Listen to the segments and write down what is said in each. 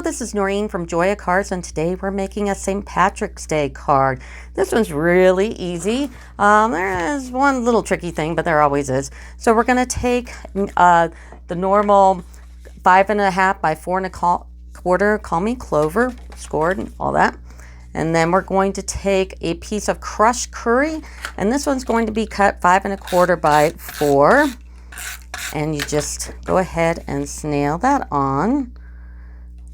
this is Noreen from Joya Cards, and today we're making a St. Patrick's Day card. This one's really easy. There is one little tricky thing, but there always is. So we're going to take the normal 5.5 by 4.25, call me Clover, scored and all that. And then we're going to take a piece of crushed curry, and this one's going to be cut 5.25 by 4. And you just go ahead and snail that on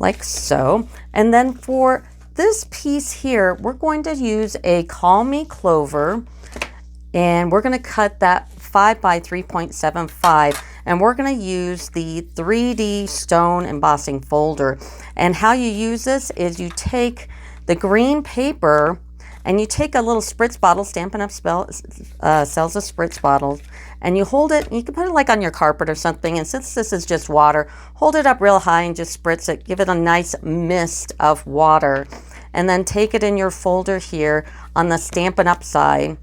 like so. And then for this piece here, we're going to use a Call Me Clover, and we're going to cut that 5 by 3.75, and we're going to use the 3D stone embossing folder. And how you use this is you take the green paper and you take a little spritz bottle. Stampin' Up! Sells a spritz bottle, and you hold it. You can put it like on your carpet or something, and since this is just water, hold it up real high and just spritz it. Give it a nice mist of water, and then take it in your folder here on the Stampin' Up! Side.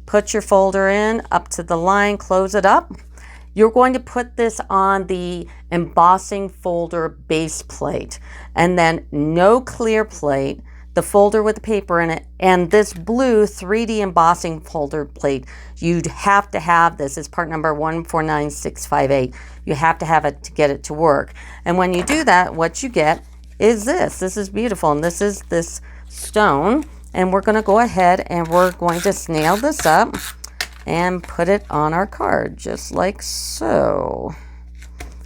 Put your folder in up to the line, close it up. You're going to put this on the embossing folder base plate, and then no clear plate, the folder with the paper in it, and this blue 3D embossing folder plate. You'd have to have this. It's part number 149658. You have to have it to get it to work. And when you do that, what you get is this. This is beautiful, and this is this stone. And we're going to go ahead and we're going to snail this up and put it on our card, just like so.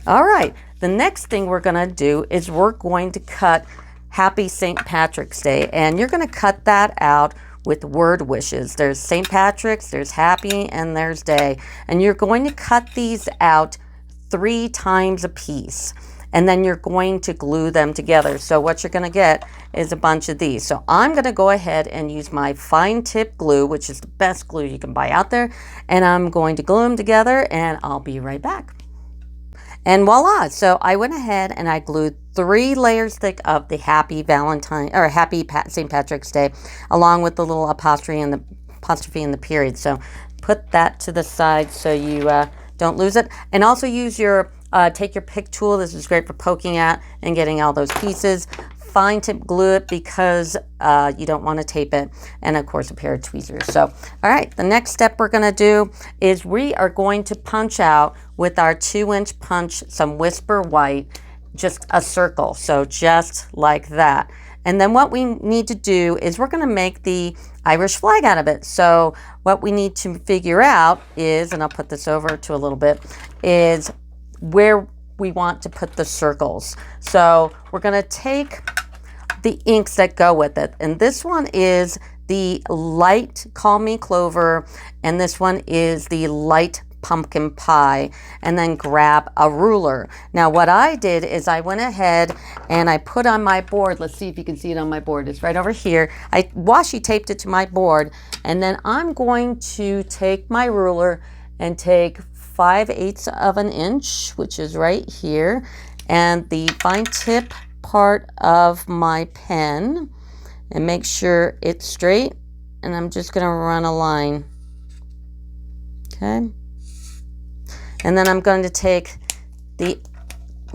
All right, the next thing we're going to do is we're going to cut Happy St. Patrick's Day, and you're going to cut that out with word wishes. There's St. Patrick's, there's Happy, and there's Day, and you're going to cut these out 3 times a piece, and then you're going to glue them together. So what you're going to get is a bunch of these. So I'm going to go ahead and use my fine tip glue, which is the best glue you can buy out there, and I'm going to glue them together, and I'll be right back. And voila! So I went ahead and I glued 3 layers thick of the Happy Valentine or Happy St. Patrick's Day, along with the little apostrophe and the period. So put that to the side so you don't lose it. And also use your take your pick tool. This is great for poking at and getting all those pieces. Fine tip glue it because you don't want to tape it, and of course a pair of tweezers. So all right, the next step we're going to do is we are going to punch out with our 2-inch punch some Whisper White, just a circle, so just like that. And then what we need to do is we're going to make the Irish flag out of it. So what we need to figure out is, and I'll put this over to a little bit, is where we want to put the circles. So we're going to take the inks that go with it, and this one is the light Call Me Clover, and this one is the light Pumpkin Pie, and then grab a ruler. Now what I did is I went ahead and I put on my board, let's see if you can see it on my board, it's right over here. I washi taped it to my board, and then I'm going to take my ruler and take 5/8 of an inch, which is right here, and the fine tip part of my pen, and make sure it's straight, and I'm just going to run a line. Okay, and then I'm going to take the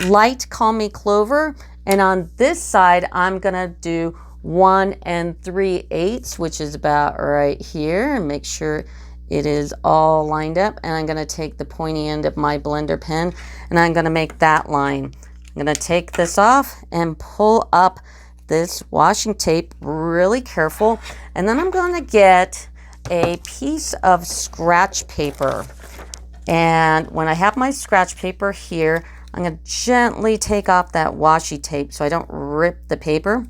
light Call Me Clover, and on this side I'm going to do 1 3/8, which is about right here, and make sure it is all lined up. And I'm going to take the pointy end of my blender pen and I'm going to make that line. I'm going to take this off and pull up this washing tape really careful, and then I'm going to get a piece of scratch paper, and when I have my scratch paper here, I'm going to gently take off that washi tape so I don't rip the paper,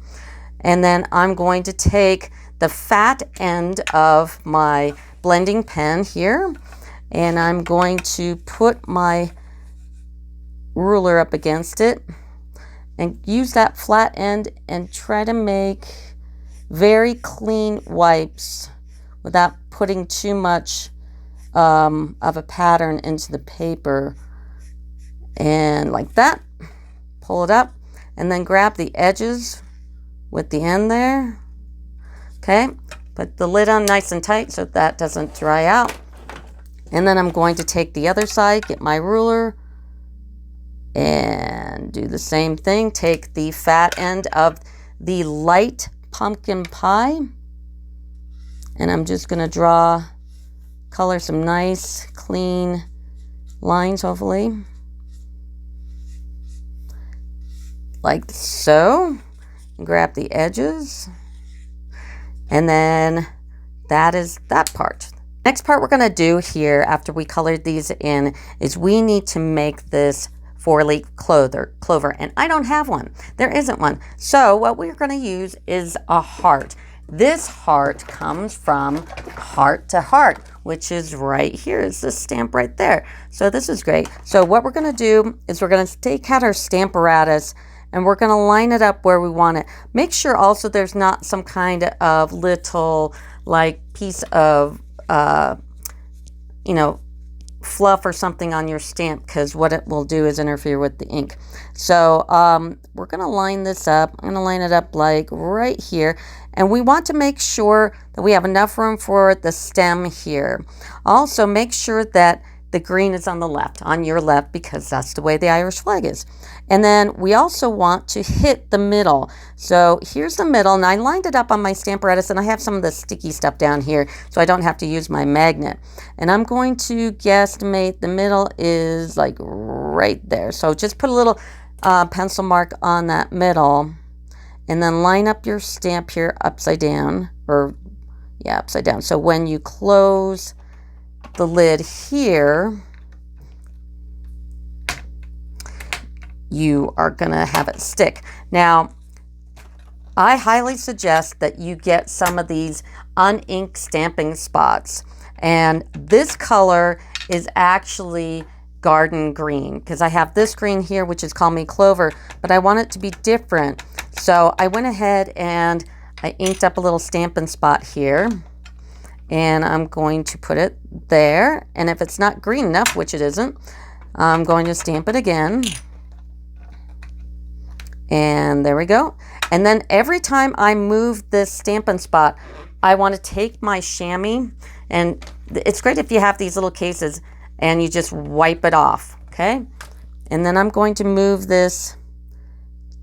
and then I'm going to take the fat end of my blending pen here, and I'm going to put my ruler up against it and use that flat end and try to make very clean wipes without putting too much of a pattern into the paper. And like that, pull it up, and then grab the edges with the end there. Okay, put the lid on nice and tight so that doesn't dry out. And then I'm going to take the other side, get my ruler, And do the same thing. Take the fat end of the light pumpkin pie. And I'm just going to color some nice, clean lines, hopefully. Like so. And grab the edges. And then that is that part. Next part we're going to do here after we colored these in is we need to make this 4-leaf clover, and I don't have one. There isn't one. So what we're going to use is a heart. This heart comes from Heart to Heart, which is right here. It's this stamp right there. So this is great. So what we're going to do is we're going to take out our Stamparatus and we're going to line it up where we want it. Make sure also there's not some kind of little like piece of you know, fluff or something on your stamp, because what it will do is interfere with the ink. So we're going to line this up. I'm going to line it up like right here, and we want to make sure that we have enough room for the stem here. Also make sure that the green is on the left, on your left, because that's the way the Irish flag is. And then we also want to hit the middle. So here's the middle, and I lined it up on my Stamparatus, and I have some of the sticky stuff down here so I don't have to use my magnet. And I'm going to guesstimate the middle is like right there. So just put a little pencil mark on that middle, and then line up your stamp here upside down, or yeah, upside down. So when you close the lid here, you are going to have it stick. Now, I highly suggest that you get some of these uninked stamping spots. And this color is actually garden green, because I have this green here, which is called me Clover, but I want it to be different. So I went ahead and I inked up a little Stampin' spot here. And I'm going to put it there. And if it's not green enough, which it isn't, I'm going to stamp it again. And there we go. And then every time I move this Stampin' spot, I want to take my chamois, and it's great if you have these little cases, and you just wipe it off, okay? And then I'm going to move this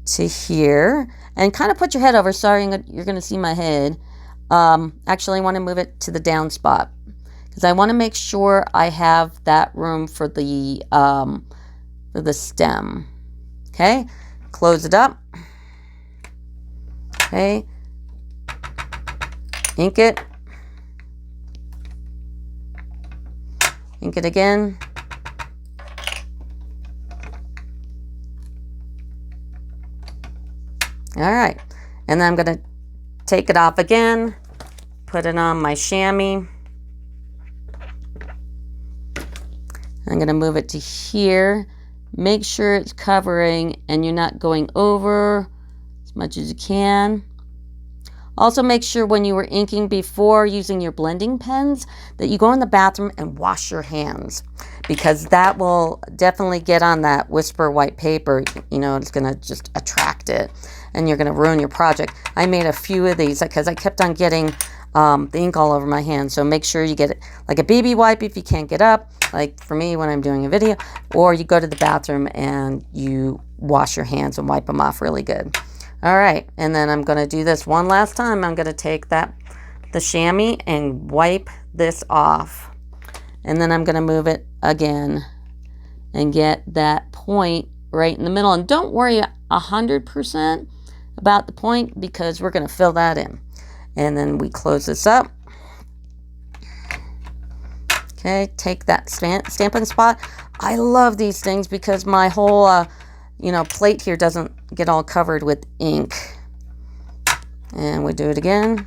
to here, and kind of put your head over. Sorry, you're going to see my head. Actually, I want to move it to the down spot, because I want to make sure I have that room for the stem. Okay, close it up. Okay, ink it. Ink it again. All right, and then I'm going to take it off again, put it on my chamois. I'm going to move it to here. Make sure it's covering and you're not going over as much as you can. Also make sure when you were inking before using your blending pens that you go in the bathroom and wash your hands, because that will definitely get on that whisper white paper. You know, it's going to just attract it and you're going to ruin your project. I made a few of these because I kept on getting the ink all over my hands. So make sure you get it like a BB wipe if you can't get up, like for me when I'm doing a video, or you go to the bathroom and you wash your hands and wipe them off really good. All right, and then I'm going to do this one last time. I'm going to take the chamois and wipe this off. And then I'm going to move it again and get that point right in the middle. And don't worry 100% about the point, because we're going to fill that in. And then we close this up. Okay, take that Stampin' spot. I love these things because my whole plate here doesn't get all covered with ink. And we do it again.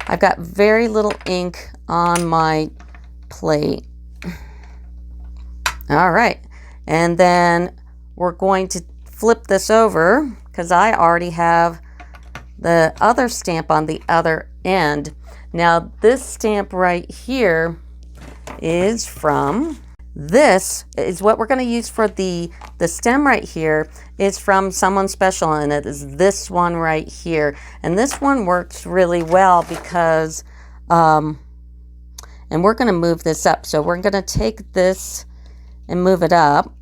I've got very little ink on my plate. All right, and then we're going to flip this over because I already have the other stamp on the other end. Now this stamp right here is from, this is what we're going to use for the stem right here, is from Someone Special, and it is this one right here. And this one works really well because, and we're going to move this up. So we're going to take this and move it up.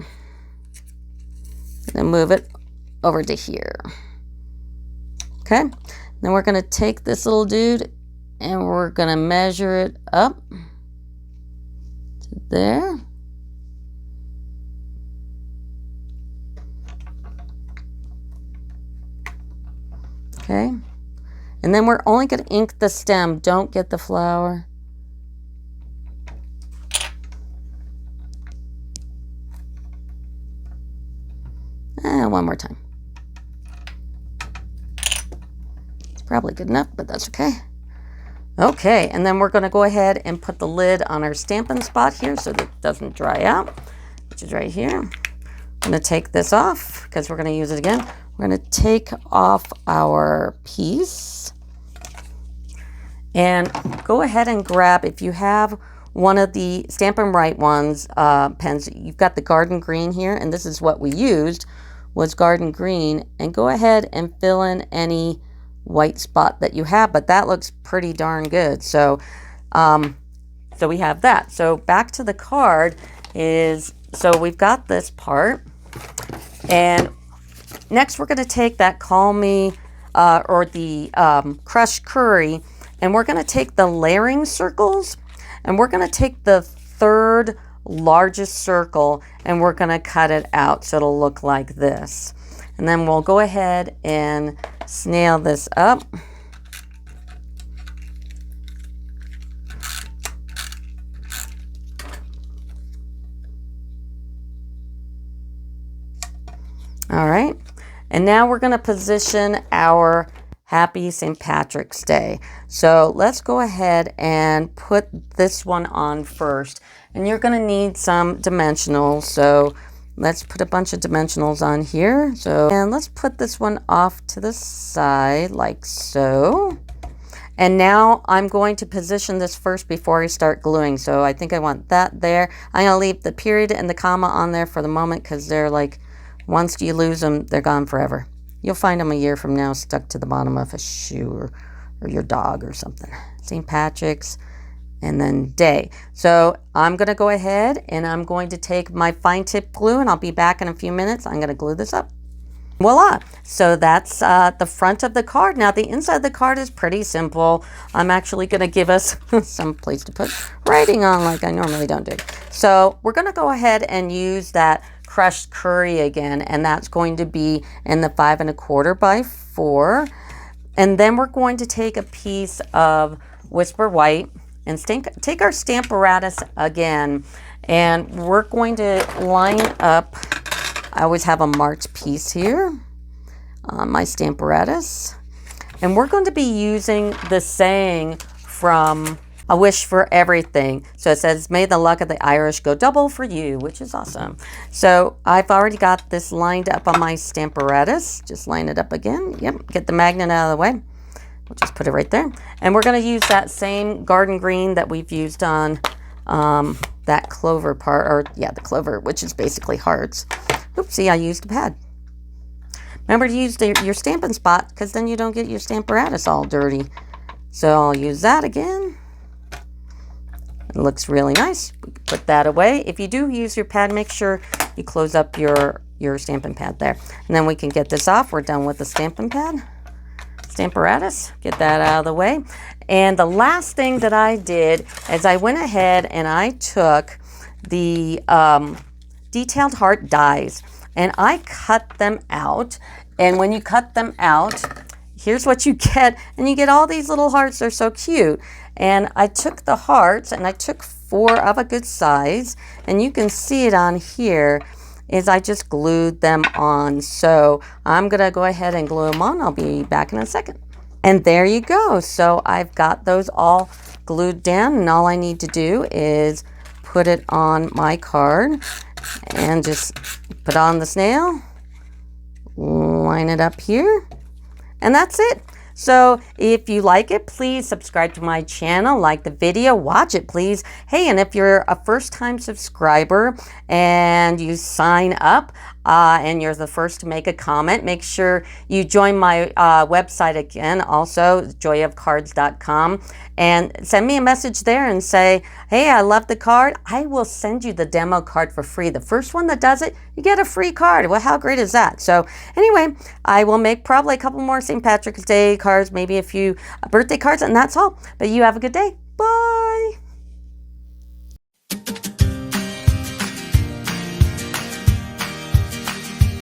and move it over to here. Okay, then we're going to take this little dude and we're going to measure it up to there. Okay, and then we're only going to ink the stem. Don't get the flower. And one more time. It's probably good enough, but that's okay. Okay, and then we're going to go ahead and put the lid on our Stampin' spot here so that it doesn't dry out, which is right here. I'm going to take this off because we're going to use it again. We're going to take off our piece and go ahead and grab, if you have one of the Stampin' Right ones, pens, you've got the garden green here, and this is what we used, was garden green, and go ahead and fill in any white spot that you have, but that looks pretty darn good. So so we have that. So back to the card is, so we've got this part, and next we're going to take that Call Me or the crushed curry, and we're going to take the layering circles, and we're going to take the third largest circle and we're going to cut it out so it'll look like this. And then we'll go ahead and snail this up. All right, and now we're going to position our Happy St. Patrick's Day. So let's go ahead and put this one on first. And you're going to need some dimensionals. So let's put a bunch of dimensionals on here. So, and let's put this one off to the side like so. And now I'm going to position this first before I start gluing. So I think I want that there. I'm going to leave the period and the comma on there for the moment because they're like, once you lose them, they're gone forever. You'll find them a year from now stuck to the bottom of a shoe or your dog or something. St. Patrick's and then day. So I'm going to go ahead and I'm going to take my fine tip glue, and I'll be back in a few minutes. I'm going to glue this up. Voila. So that's the front of the card. Now the inside of the card is pretty simple. I'm actually going to give us some place to put writing on like I normally don't do. So we're going to go ahead and use that crushed curry again, and that's going to be in the 5 1/4 by 4. And then we're going to take a piece of Whisper White and take our Stamparatus again, and we're going to line up. I always have a marked piece here on my Stamparatus, and we're going to be using the saying from A Wish for Everything. So it says, may the luck of the Irish go double for you, which is awesome. So I've already got this lined up on my Stamparatus. Just line it up again. Yep, get the magnet out of the way. We'll just put it right there. And we're going to use that same garden green that we've used on that Clover part, or yeah, the Clover, which is basically hearts. Oopsie, I used a pad. Remember to use your Stampin' spot, because then you don't get your Stamparatus all dirty. So I'll use that again. It looks really nice. We can put that away. If you do use your pad, make sure you close up your Stampin' pad there. And then we can get this off. We're done with the Stampin' pad. Stamparatus, get that out of the way. And the last thing that I did is I went ahead and I took the detailed heart dies and I cut them out. And when you cut them out, here's what you get. And you get all these little hearts. They're so cute. And I took the hearts and I took 4 of a good size. And you can see it on here is I just glued them on. So I'm going to go ahead and glue them on. I'll be back in a second. And there you go. So I've got those all glued down, and all I need to do is put it on my card and just put on the snail, line it up here, and that's it. So if you like it, please subscribe to my channel, like the video, watch it please. Hey, and if you're a first-time subscriber and you sign up, and you're the first to make a comment, make sure you join my website again, also joyofcards.com, and send me a message there and say, hey, I love the card. I will send you the demo card for free. The first one that does it, you get a free card. Well, how great is that? So anyway, I will make probably a couple more St. Patrick's Day cards, maybe a few birthday cards, and that's all. But you have a good day. Bye.